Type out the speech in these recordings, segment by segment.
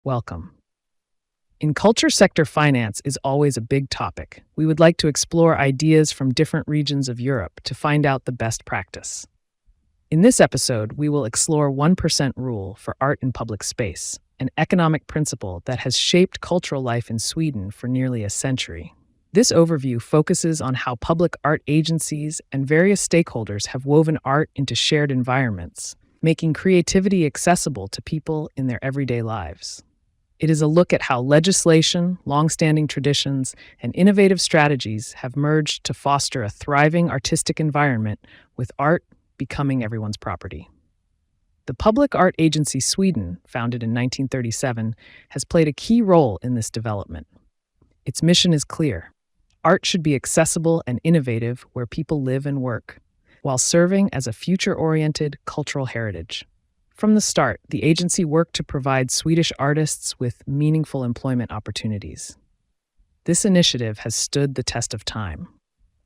Welcome. In culture sector, finance is always a big topic. We would like to explore ideas from different regions of Europe to find out the best practice. In this episode, we will explore 1% rule for art in public space, an economic principle that has shaped cultural life in Sweden for nearly a century. This overview focuses on how public art agencies and various stakeholders have woven art into shared environments, making creativity accessible to people in their everyday lives. It is a look at how legislation, long-standing traditions, and innovative strategies have merged to foster a thriving artistic environment with art becoming everyone's property. The Public Art Agency Sweden, founded in 1937, has played a key role in this development. Its mission is clear. Art should be accessible and innovative where people live and work, while serving as a future-oriented cultural heritage. From the start, the agency worked to provide Swedish artists with meaningful employment opportunities. This initiative has stood the test of time.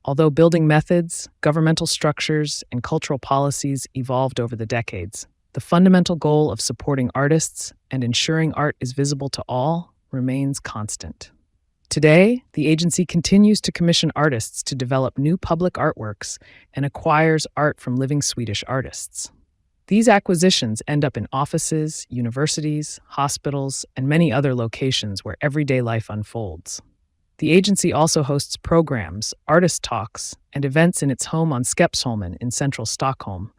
Although building methods, governmental structures, and cultural policies evolved over the decades, the fundamental goal of supporting artists and ensuring art is visible to all remains constant. Today, the agency continues to commission artists to develop new public artworks and acquires art from living Swedish artists. These acquisitions end up in offices, universities, hospitals, and many other locations where everyday life unfolds. The agency also hosts programs, artist talks, and events in its home on Skeppsholmen in central Stockholm,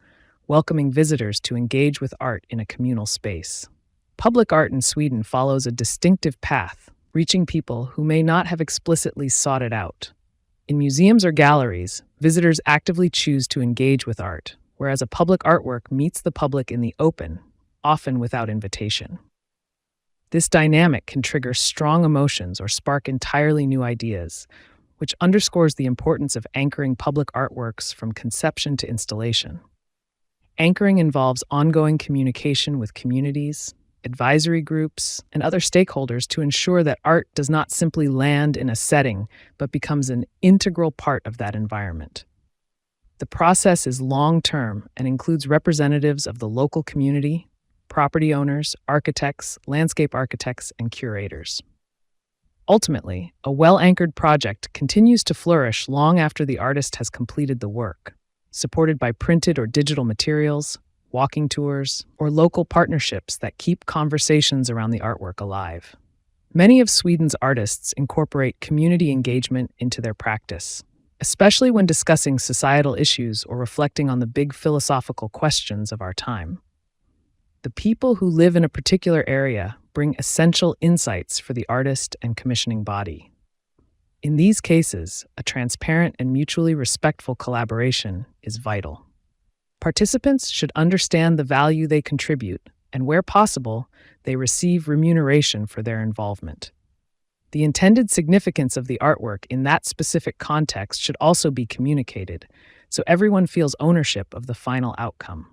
welcoming visitors to engage with art in a communal space. Public art in Sweden follows a distinctive path, reaching people who may not have explicitly sought it out. In museums or galleries, visitors actively choose to engage with art, whereas a public artwork meets the public in the open, often without invitation. This dynamic can trigger strong emotions or spark entirely new ideas, which underscores the importance of anchoring public artworks from conception to installation. Anchoring involves ongoing communication with communities, advisory groups, and other stakeholders to ensure that art does not simply land in a setting, but becomes an integral part of that environment. The process is long-term and includes representatives of the local community, property owners, architects, landscape architects, and curators. Ultimately, a well-anchored project continues to flourish long after the artist has completed the work, supported by printed or digital materials, walking tours, or local partnerships that keep conversations around the artwork alive. Many of Sweden's artists incorporate community engagement into their practice, especially when discussing societal issues or reflecting on the big philosophical questions of our time. The people who live in a particular area bring essential insights for the artist and commissioning body. In these cases, a transparent and mutually respectful collaboration is vital. Participants should understand the value they contribute, and where possible, they receive remuneration for their involvement. The intended significance of the artwork in that specific context should also be communicated, so everyone feels ownership of the final outcome.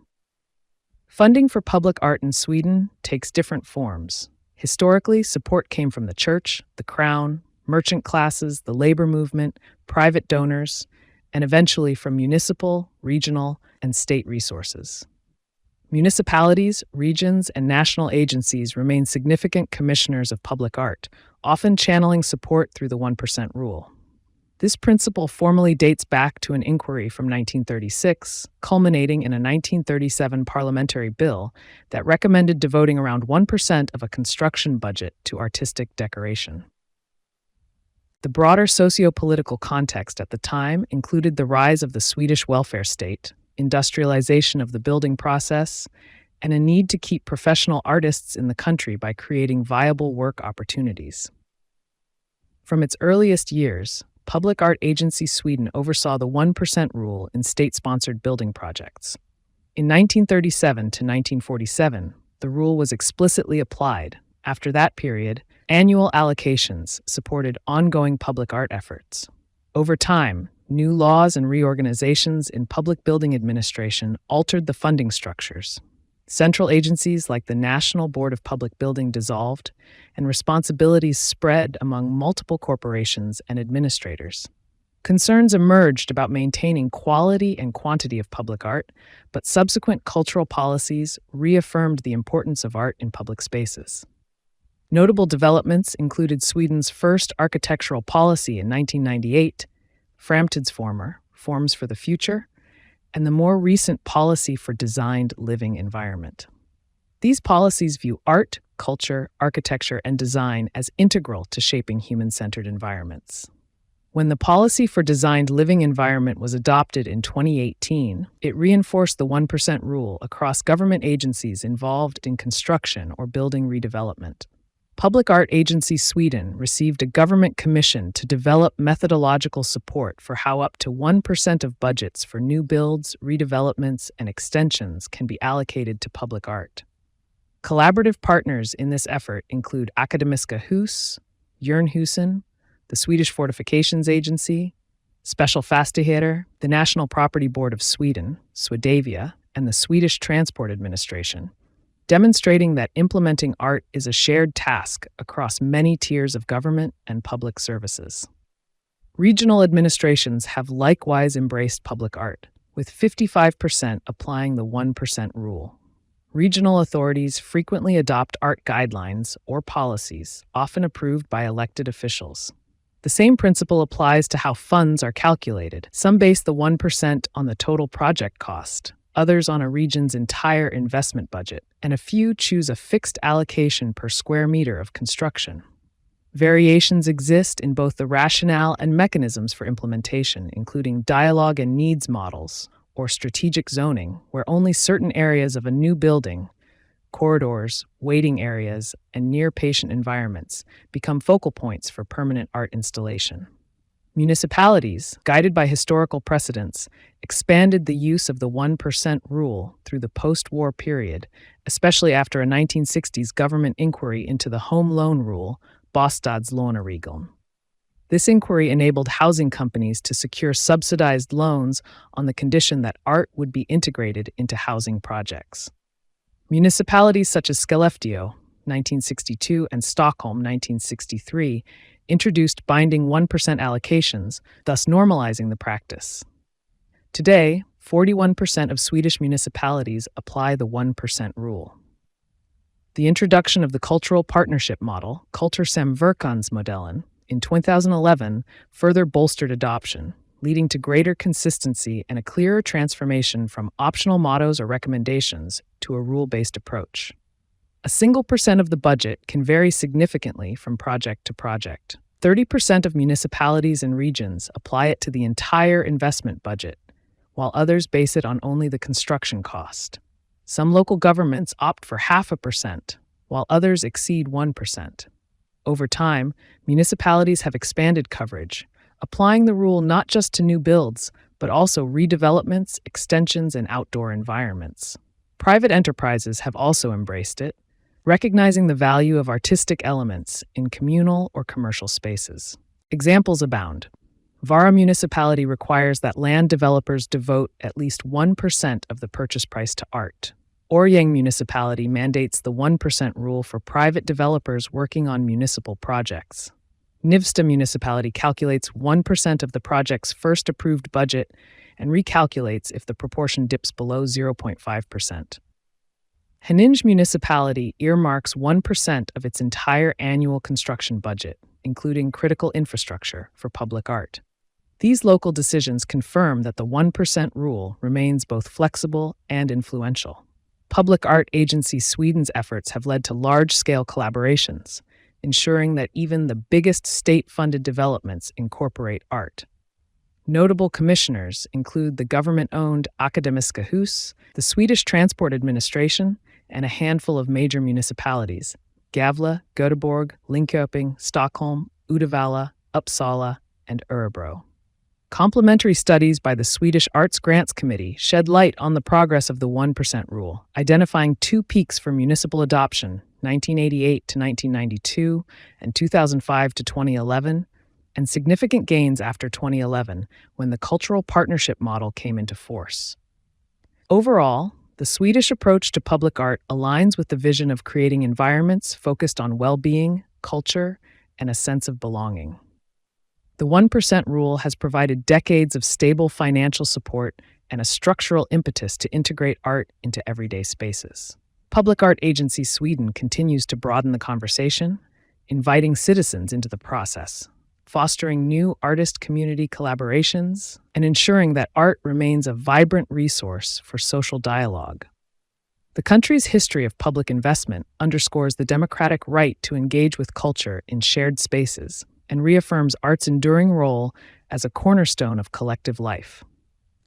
Funding for public art in Sweden takes different forms. Historically, support came from the church, the crown, merchant classes, the labor movement, private donors, and eventually from municipal, regional, and state resources. Municipalities, regions, and national agencies remain significant commissioners of public art, often channeling support through the 1% rule. This principle formally dates back to an inquiry from 1936, culminating in a 1937 parliamentary bill that recommended devoting around 1% of a construction budget to artistic decoration. The broader socio-political context at the time included the rise of the Swedish welfare state, industrialization of the building process, and a need to keep professional artists in the country by creating viable work opportunities. From its earliest years, Public Art Agency Sweden oversaw the 1% rule in state-sponsored building projects. In 1937 to 1947, the rule was explicitly applied. After that period, annual allocations supported ongoing public art efforts. Over time, new laws and reorganizations in public building administration altered the funding structures. Central agencies like the National Board of Public Building dissolved, and responsibilities spread among multiple corporations and administrators. Concerns emerged about maintaining quality and quantity of public art, but subsequent cultural policies reaffirmed the importance of art in public spaces. Notable developments included Sweden's first architectural policy in 1998, Framtidsformer, Forms for the Future, and the more recent Policy for Designed Living Environment. These policies view art, culture, architecture, and design as integral to shaping human-centered environments. When the Policy for Designed Living Environment was adopted in 2018, it reinforced the 1% rule across government agencies involved in construction or building redevelopment. Public Art Agency Sweden received a government commission to develop methodological support for how up to 1% of budgets for new builds, redevelopments, and extensions can be allocated to public art. Collaborative partners in this effort include Akademiska Hus, Jernhusen, the Swedish Fortifications Agency, Special Fastigheter, the National Property Board of Sweden, Swedavia, and the Swedish Transport Administration, demonstrating that implementing art is a shared task across many tiers of government and public services. Regional administrations have likewise embraced public art, with 55% applying the 1% rule. Regional authorities frequently adopt art guidelines or policies, often approved by elected officials. The same principle applies to how funds are calculated. Some base the 1% on the total project cost, others on a region's entire investment budget, and a few choose a fixed allocation per square meter of construction. Variations exist in both the rationale and mechanisms for implementation, including dialogue and needs models, or strategic zoning, where only certain areas of a new building, corridors, waiting areas, and near-patient environments become focal points for permanent art installation. Municipalities, guided by historical precedents, expanded the use of the 1% rule through the post-war period, especially after a 1960s government inquiry into the home loan rule, Bostadslåneregeln. This inquiry enabled housing companies to secure subsidized loans on the condition that art would be integrated into housing projects. Municipalities such as Skellefteå, 1962, and Stockholm, 1963, introduced binding 1% allocations, thus normalizing the practice. Today, 41% of Swedish municipalities apply the 1% rule. The introduction of the cultural partnership model, Kultursamverkansmodellen, in 2011 further bolstered adoption, leading to greater consistency and a clearer transformation from optional mottos or recommendations to a rule-based approach. A single percent of the budget can vary significantly from project to project. 30% of municipalities and regions apply it to the entire investment budget, while others base it on only the construction cost. Some local governments opt for 0.5%, while others exceed 1%. Over time, municipalities have expanded coverage, applying the rule not just to new builds, but also redevelopments, extensions, and outdoor environments. Private enterprises have also embraced it, recognizing the value of artistic elements in communal or commercial spaces. Examples abound. Vara municipality requires that land developers devote at least 1% of the purchase price to art. Årjäng municipality mandates the 1% rule for private developers working on municipal projects. Nivsta municipality calculates 1% of the project's first approved budget and recalculates if the proportion dips below 0.5%. Haninge municipality earmarks 1% of its entire annual construction budget, including critical infrastructure, for public art. These local decisions confirm that the 1% rule remains both flexible and influential. Public Art Agency Sweden's efforts have led to large-scale collaborations, ensuring that even the biggest state-funded developments incorporate art. Notable commissioners include the government-owned Akademiska Hus, the Swedish Transport Administration, and a handful of major municipalities: Gävle, Göteborg, Linköping, Stockholm, Uddevalla, Uppsala, and Örebro. Complementary studies by the Swedish Arts Grants Committee shed light on the progress of the 1% rule, identifying two peaks for municipal adoption, 1988 to 1992 and 2005 to 2011, and significant gains after 2011 when the cultural partnership model came into force. Overall, the Swedish approach to public art aligns with the vision of creating environments focused on well-being, culture, and a sense of belonging. The 1% rule has provided decades of stable financial support and a structural impetus to integrate art into everyday spaces. Public Art Agency Sweden continues to broaden the conversation, inviting citizens into the process, fostering new artist community collaborations, and ensuring that art remains a vibrant resource for social dialogue. The country's history of public investment underscores the democratic right to engage with culture in shared spaces and reaffirms art's enduring role as a cornerstone of collective life.